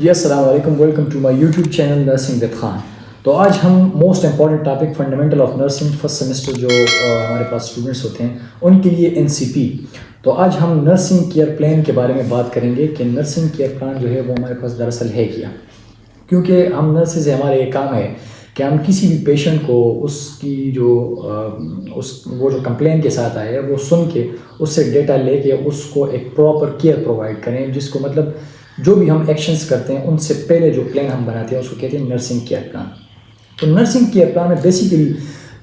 जी अस्सलाम वालेकुम, welcome to my YouTube channel nursing with Khan. तो आज हम most important topic fundamental of nursing first semester जो हमारे पास स्टूडेंट्स होते हैं उनके लिए एनसीपी। तो आज हम नर्सिंग केयर प्लान के बारे में बात करेंगे कि नर्सिंग केयर प्लान जो है वो हमारे पास दरअसल है क्या। क्योंकि हम नर्सेज से हमारे एक काम है कि हम किसी भी पेशेंट को उसकी जो वो जो कंप्लेन के साथ आए वो सुन के उससे डेटा लेके उसको एक प्रॉपर केयर प्रोवाइड करें, जिसको मतलब जो भी हम एक्शंस करते हैं उनसे पहले जो प्लान हम बनाते हैं उसको कहते हैं नर्सिंग केयर प्लान। तो नर्सिंग केयर प्लान में बेसिकली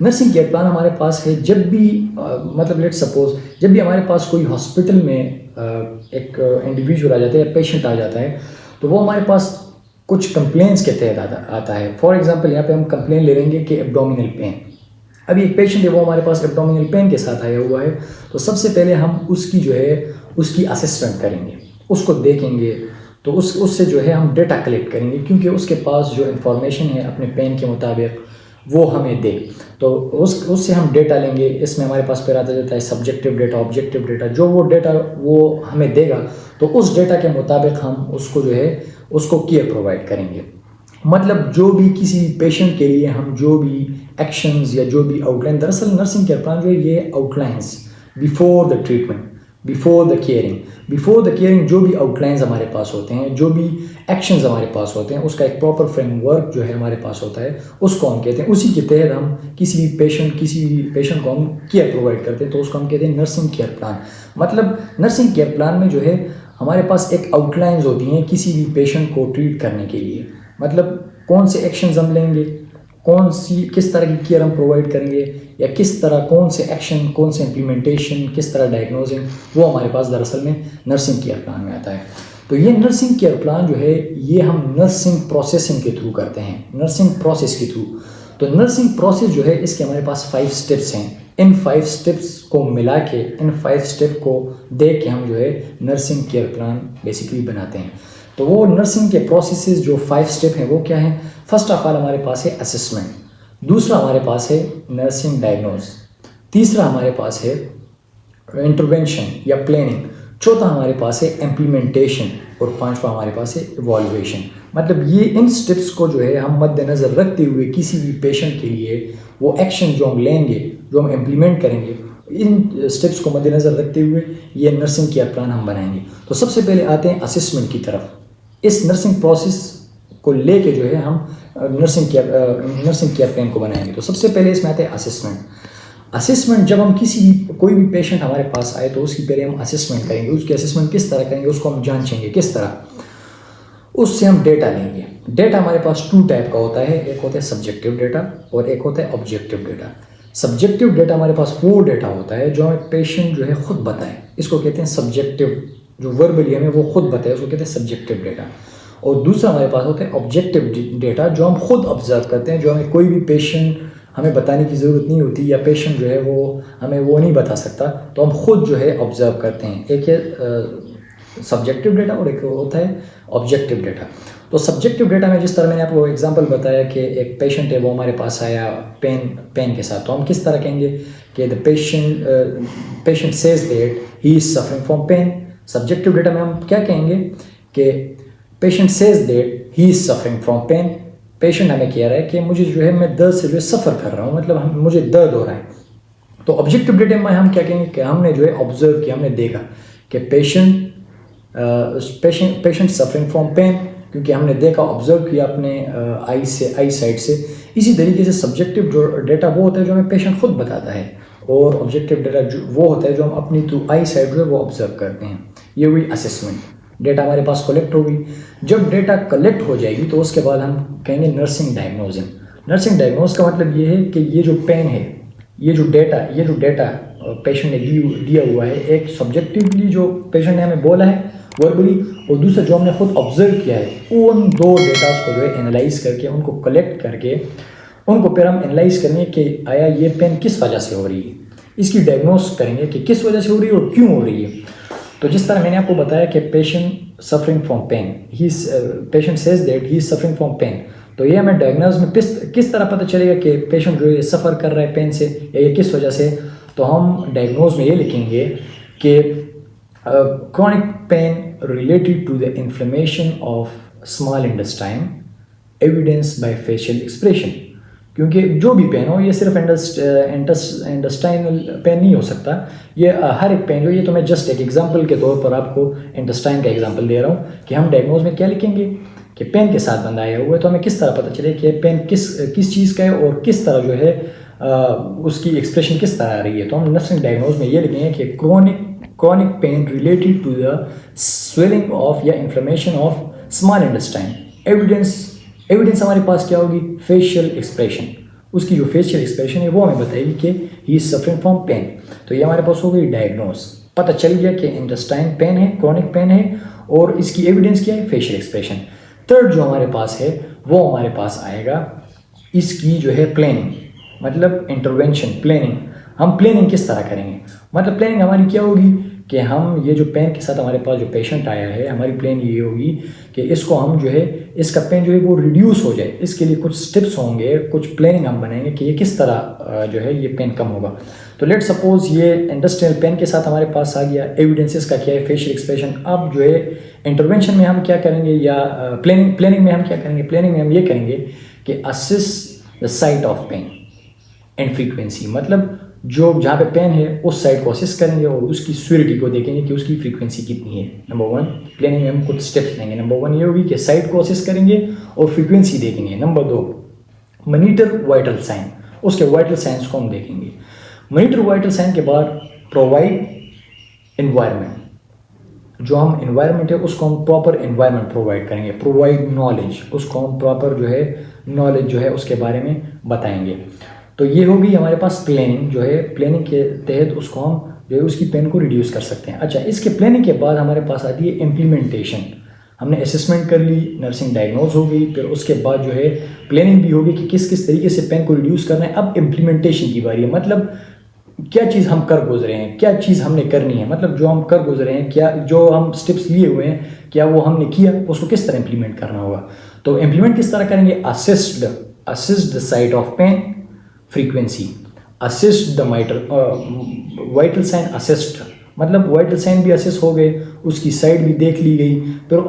नर्सिंग केयर प्लान हमारे पास है जब भी मतलब लेट सपोज जब भी हमारे पास कोई हॉस्पिटल में एक इंडिविजुअल आ जाता है या पेशेंट आ जाता है तो वो हमारे पास कुछ कंप्लेंट्स के तहत आता है। फॉर एग्जांपल यहाँ पे हम कंप्लेन ले लेंगे कि एब्डोमिनल पेन। अभी एक पेशेंट है वो हमारे पास एब्डोमिनल पेन के साथ आया हुआ है, तो सबसे पहले हम उसकी जो है उसकी असेसमेंट करेंगे, उसको देखेंगे। तो उससे जो है हम डेटा कलेक्ट करेंगे क्योंकि उसके पास जो इन्फॉर्मेशन है अपने पेन के मुताबिक वो हमें दे। तो उससे हम डेटा लेंगे। इसमें हमारे पास फिर आता जाता है सब्जेक्टिव डेटा, ऑब्जेक्टिव डेटा। जो वो डेटा वो हमें देगा तो उस डेटा के मुताबिक हम उसको जो है उसको केयर प्रोवाइड करेंगे। मतलब जो भी किसी पेशेंट के लिए हम जो भी एक्शंस या जो भी आउटलाइन, दरअसल नर्सिंग केयर प्लान जो है ये outlines before the treatment, before the caring जो भी आउटलाइंस हमारे पास होते हैं, जो भी एक्शंस हमारे पास होते हैं, उसका एक प्रॉपर फ्रेमवर्क जो है हमारे पास होता है, उसको हम कहते हैं। उसी के तहत हम किसी भी पेशेंट को हम केयर प्रोवाइड करते हैं, तो उसको हम कहते हैं नर्सिंग केयर प्लान। मतलब नर्सिंग केयर प्लान में जो है हमारे पास एक आउटलाइंस होती हैं किसी भी पेशेंट को ट्रीट करने के लिए। मतलब कौन से एक्शंस हम लेंगे, किस तरह की केयर हम प्रोवाइड करेंगे, या किस तरह कौन से एक्शन, कौन से इम्प्लीमेंटेशन, किस तरह डायग्नोजिंग, वो हमारे पास दरअसल में नर्सिंग केयर प्लान में आता है। तो ये नर्सिंग केयर प्लान जो है ये हम नर्सिंग प्रोसेसिंग के थ्रू करते हैं, नर्सिंग प्रोसेस के थ्रू। तो नर्सिंग प्रोसेस जो है इसके हमारे पास 5 स्टेप्स हैं। इन 5 स्टेप्स को मिला के, इन 5 स्टेप को देख के हम जो है नर्सिंग केयर प्लान बेसिकली बनाते हैं। तो वो नर्सिंग के प्रोसेसेस जो 5 स्टेप हैं वो क्या हैं? फर्स्ट ऑफ ऑल हमारे पास है असेसमेंट, दूसरा हमारे पास है नर्सिंग डायग्नोज, तीसरा हमारे पास है इंटरवेंशन या प्लानिंग, चौथा हमारे पास है इम्प्लीमेंटेशन और पांचवा हमारे पास है इवॉल्यूएशन। मतलब ये इन स्टेप्स को जो है हम मद्देनज़र रखते हुए किसी भी पेशेंट के लिए वो एक्शन जो हम लेंगे, जो हम इम्प्लीमेंट करेंगे, इन स्टेप्स को मद्देनज़र रखते हुए ये नर्सिंग केयर प्लान हम बनाएंगे। तो सबसे पहले आते हैं असेसमेंट की तरफ। इस नर्सिंग प्रोसेस को लेके जो है हम नर्सिंग केयर प्लान को बनाएंगे। तो सबसे पहले इसमें आते हैं असेसमेंट। जब हम कोई भी पेशेंट हमारे पास आए तो उसकी पहले हम असेसमेंट करेंगे। उसकी असेसमेंट किस तरह करेंगे, उसको हम जांचेंगे किस तरह, उससे हम डेटा लेंगे। डेटा हमारे पास 2 टाइप का होता है, एक होता है सब्जेक्टिव डेटा और एक होता है ऑब्जेक्टिव डेटा। सब्जेक्टिव डेटा हमारे पास वो डेटा होता है जो हमें पेशेंट जो है खुद बताए, इसको कहते हैं सब्जेक्टिव। जो वर्बली हमें वो खुद बताए उसको कहते हैं सब्जेक्टिव डेटा। और दूसरा हमारे पास होता है ऑब्जेक्टिव डेटा, जो हम खुद ऑब्जर्व करते हैं, जो हमें कोई भी पेशेंट हमें बताने की ज़रूरत नहीं होती, या पेशेंट जो है वो हमें वो नहीं बता सकता, तो हम खुद जो है ऑब्जर्व करते हैं। एक है सब्जेक्टिव डेटा और एक होता है ऑब्जेक्टिव डेटा। तो सब्जेक्टिव डेटा में जिस तरह मैंने आपको एग्जांपल बताया कि एक पेशेंट है वो हमारे पास आया पेन के साथ, तो हम किस तरह कहेंगे कि the patient says that he is suffering from pain. Subjective data में हम क्या कहेंगे कि patient says that he is suffering from pain. Patient हमें कह रहा है कि मुझे जो है मैं दर्द से जो है सफ़र कर रहा हूँ, मतलब मुझे दर्द हो रहा है। तो ऑब्जेक्टिव डेटा में हम क्या कहेंगे कि हमने जो है ऑब्जर्व किया, हमने देखा कि पेशेंट सफरिंग फ्रॉम पेन, क्योंकि हमने देखा, ऑब्जर्व किया अपने आई साइड से। इसी तरीके से सब्जेक्टिव जो डेटा वो होता है जो हमें पेशेंट खुद बताता है, और ऑब्जेक्टिव डेटा जो वो होता है जो हम अपनी थ्रू आई साइड जो है वो ऑब्जर्व करते हैं। ये हुई असेसमेंट। डेटा हमारे पास कलेक्ट होगी। जब डेटा कलेक्ट हो जाएगी तो उसके बाद हम कहेंगे नर्सिंग डायग्नोजिंग। नर्सिंग डायग्नोज का मतलब ये है कि ये जो पेन है, ये जो डेटा पेशेंट ने दिया हुआ है, एक सब्जेक्टिवली जो पेशेंट ने हमें बोला है वर्बली, और दूसरा जो हमने खुद ऑब्जर्व किया है, उन 2 डेटास को जो है एनालाइज करके, उनको कलेक्ट करके, उनको फिर हम एनालाइज करेंगे कि आया ये पेन किस वजह से हो रही है। इसकी डायग्नोज करेंगे कि किस वजह से हो रही है और क्यों हो रही है। तो जिस तरह मैंने आपको बताया कि patient suffering from pain, patient says that he is suffering from pain, तो ये हमें डायग्नोज में किस तरह पता चलेगा कि पेशेंट जो है सफ़र कर रहा है पेन से, या ये किस वजह से। तो हम डायग्नोज में ये लिखेंगे कि chronic pain related to the inflammation of small intestine, evidence bye facial expression. क्योंकि जो भी पेन हो, ये सिर्फ इंटेस्टाइनल पेन नहीं हो सकता, ये हर एक पेन जो, ये तो मैं जस्ट एक एग्जांपल के तौर पर आपको इंटेस्टाइन का एग्जांपल दे रहा हूँ कि हम डायग्नोज में क्या लिखेंगे कि पेन के साथ बंदा आया हुआ है, तो हमें किस तरह पता चले कि पेन किस चीज़ का है और किस तरह जो है उसकी एक्सप्रेशन किस तरह आ रही है। तो हम नर्सिंग डायग्नोज में ये लिखेंगे कि chronic pain related to the swelling of या inflammation of small intestine। Evidence हमारे पास क्या होगी, फेशियल एक्सप्रेशन। उसकी जो फेशियल एक्सप्रेशन है वो हमें बताएगी कि he is suffering from pain. तो ये हमारे पास हो गई डायग्नोज, पता चल गया कि इंटेस्टाइन पेन है, क्रॉनिक पेन है, और इसकी एविडेंस क्या है, फेशियल एक्सप्रेशन। थर्ड जो हमारे पास है वो हमारे पास आएगा इसकी जो है प्लानिंग, मतलब इंटरवेंशन, प्लानिंग। हम प्लानिंग किस तरह करेंगे, मतलब प्लानिंग हमारी क्या होगी कि हम ये जो पेन के साथ हमारे पास जो पेशेंट आया है, हमारी प्लान ये होगी कि इसको हम जो है, इसका पेन जो है वो रिड्यूस हो जाए। इसके लिए कुछ स्टेप्स होंगे, कुछ प्लानिंग हम बनाएंगे कि ये किस तरह जो है ये पेन कम होगा। तो लेट सपोज ये इंडस्ट्रियल पेन के साथ हमारे पास आ गया, एविडेंसेस का क्या है, फेशियल एक्सप्रेशन। अब जो है इंटरवेंशन में हम क्या करेंगे, या प्लानिंग में हम क्या करेंगे, प्लानिंग में हम ये करेंगे कि assess the site of pain and frequency, मतलब जो जहाँ पे पेन है उस साइड को असिस्ट करेंगे और उसकी सीवियरिटी को देखेंगे कि उसकी फ्रीक्वेंसी कितनी है। नंबर वन, प्लानिंग में हम कुछ स्टेप्स लेंगे। नंबर वन ये होगी कि साइड को असिस्ट करेंगे और फ्रीक्वेंसी देखेंगे। नंबर दो, मॉनिटर वाइटल साइन, उसके वाइटल साइंस को हम देखेंगे। मॉनिटर वाइटल साइन के बाद प्रोवाइड एनवायरनमेंट, जो हम एनवायरनमेंट है उसको हम प्रॉपर एनवायरनमेंट प्रोवाइड करेंगे। प्रोवाइड नॉलेज, उसको हम प्रॉपर जो है नॉलेज जो है उसके बारे में बताएंगे। तो ये होगी हमारे पास प्लानिंग, जो है प्लानिंग के तहत उसको हम जो है उसकी पेन को रिड्यूस कर सकते हैं। अच्छा, इसके प्लानिंग के बाद हमारे पास आती है इम्प्लीमेंटेशन। हमने असेसमेंट कर ली, नर्सिंग डायग्नोज हो गई, फिर उसके बाद जो है प्लानिंग भी होगी कि किस किस तरीके से पेन को रिड्यूस करना है। अब इम्प्लीमेंटेशन की बारी है, मतलब क्या चीज़ हम कर गुजरे हैं, क्या चीज़ हमने करनी है, मतलब जो हम कर गुजरे हैं, क्या जो हम स्टेप्स लिए हुए हैं क्या वो हमने किया, उसको किस तरह इम्प्लीमेंट करना होगा। तो इम्प्लीमेंट किस तरह करेंगे, assist the site of pain, frequency, assist the vital sign, assist मतलब वाइटल साइन भी असिस्ट हो गए, उसकी साइड भी देख ली गई, फिर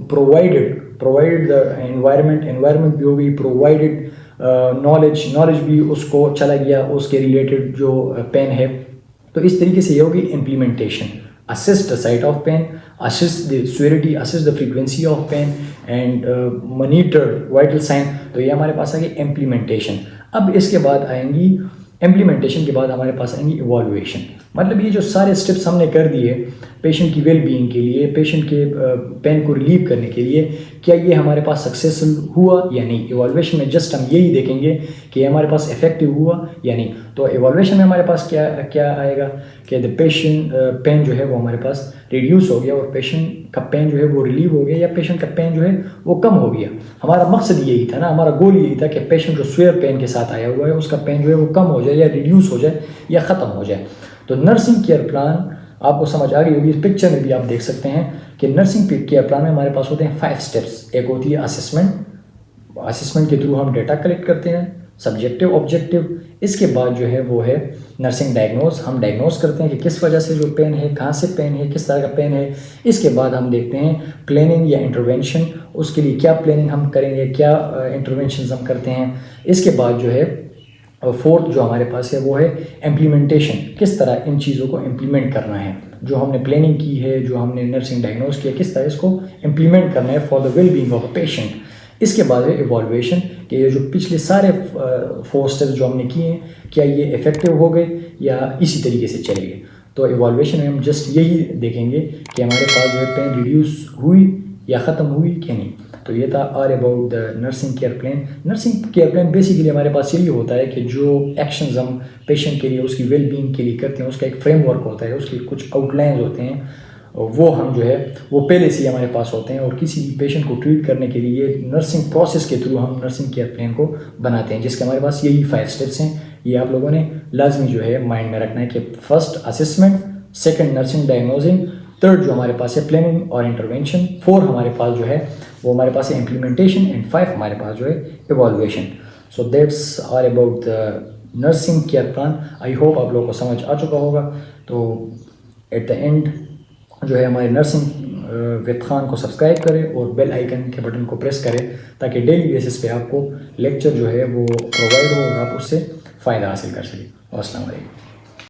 प्रोवाइडेड द एनवायरनमेंट भी हो गई, प्रोवाइडेड नॉलेज भी उसको चला गया, उसके रिलेटेड जो पेन है। तो इस तरीके से ये होगी implementation, assist the site of pain, assist the severity, assist the frequency of pain and monitor vital sign. तो ये हमारे पास आ गई इम्प्लीमेंटेशन। अब इसके बाद आएंगी, इम्प्लीमेंटेशन के बाद हमारे पास आएंगी इवॉल्यूएशन, मतलब ये जो सारे स्टेप्स हमने कर दिए पेशेंट की वेल बीइंग के लिए, पेशेंट के पेन को रिलीव करने के लिए, क्या ये हमारे पास सक्सेसफुल हुआ या नहीं। इवॉल्यूएशन में जस्ट हम यही देखेंगे कि हमारे पास इफेक्टिव हुआ या नहीं। तो इवॉल्यूएशन में हमारे पास क्या आएगा कि द पेशेंट पेन जो है वो हमारे पास रिड्यूस हो गया और पेशेंट का पेन जो है वो रिलीव हो गया, या पेशेंट का पेन जो है वो कम हो गया। हमारा मकसद यही था ना, हमारा गोल यही था कि पेशेंट जो स्वेयर पेन के साथ आया हुआ है उसका पेन जो है वो कम हो जाए, या रिड्यूस हो जाए, या ख़त्म हो जाए। तो नर्सिंग केयर प्लान आपको समझ आ गई होगी, इस पिक्चर में भी आप देख सकते हैं कि नर्सिंग केयर प्लान में हमारे पास होते हैं 5 स्टेप्स। एक होती है असेसमेंट के थ्रू हम डेटा कलेक्ट करते हैं, सब्जेक्टिव ऑब्जेक्टिव। इसके बाद जो है वो है नर्सिंग डायग्नोज, हम डायग्नोज करते हैं कि किस वजह से जो पेन है, कहाँ से पेन है, किस तरह का पेन है। इसके बाद हम देखते हैं प्लानिंग या इंटरवेंशन, उसके लिए क्या प्लानिंग हम करेंगे, क्या इंटरवेंशन हम करते हैं। इसके बाद जो है फोर्थ जो हमारे पास है वो है इम्प्लीमेंटेशन, किस तरह इन चीज़ों को इम्प्लीमेंट करना है, जो हमने प्लानिंग की है, जो हमने नर्सिंग डायग्नोज किया, किस तरह इसको इम्प्लीमेंट करना है for the well being of a patient. इसके बाद है इवॉल्यूएशन, कि ये जो पिछले सारे 4 स्टेप्स जो हमने किए हैं क्या ये इफेक्टिव हो गए या इसी तरीके से चले गए। तो इवॉल्यूएशन में हम जस्ट यही देखेंगे कि हमारे पास जो है पेन रिड्यूस हुई या ख़त्म हुई कि नहीं। तो ये था are about the nursing care plan. Nursing care plan basically हमारे पास यही होता है कि जो एक्शंस हम पेशेंट के लिए, उसकी वेल बीइंग के लिए करते हैं, उसका एक फ्रेमवर्क होता है, उसके कुछ आउटलाइंस होते हैं, वो हम जो है वो पहले से ही हमारे पास होते हैं। और किसी भी पेशेंट को ट्रीट करने के लिए नर्सिंग प्रोसेस के थ्रू हम नर्सिंग केयर प्लान को बनाते हैं, जिसके हमारे पास यही 5 स्टेप्स हैं। ये आप लोगों ने लाजमी जो है माइंड में रखना है कि first assessment, second nursing diagnosing, third जो हमारे पास है प्लानिंग और इंटरवेंशन, 4 हमारे पास जो है वो हमारे पास है इम्प्लीमेंटेशन, एंड 5 हमारे पास जो है evaluation. So that's are about the nursing care plan. I hope आप लोगों को समझ आ चुका होगा। तो एट द एंड जो है हमारे नर्सिंग विद खान को सब्सक्राइब करें और बेल आइकन के बटन को प्रेस करें ताकि डेली बेसिस पे आपको लेक्चर जो है वो प्रोवाइड हो और आप उससे फ़ायदा हासिल कर सकें। अस्सलाम वालेकुम।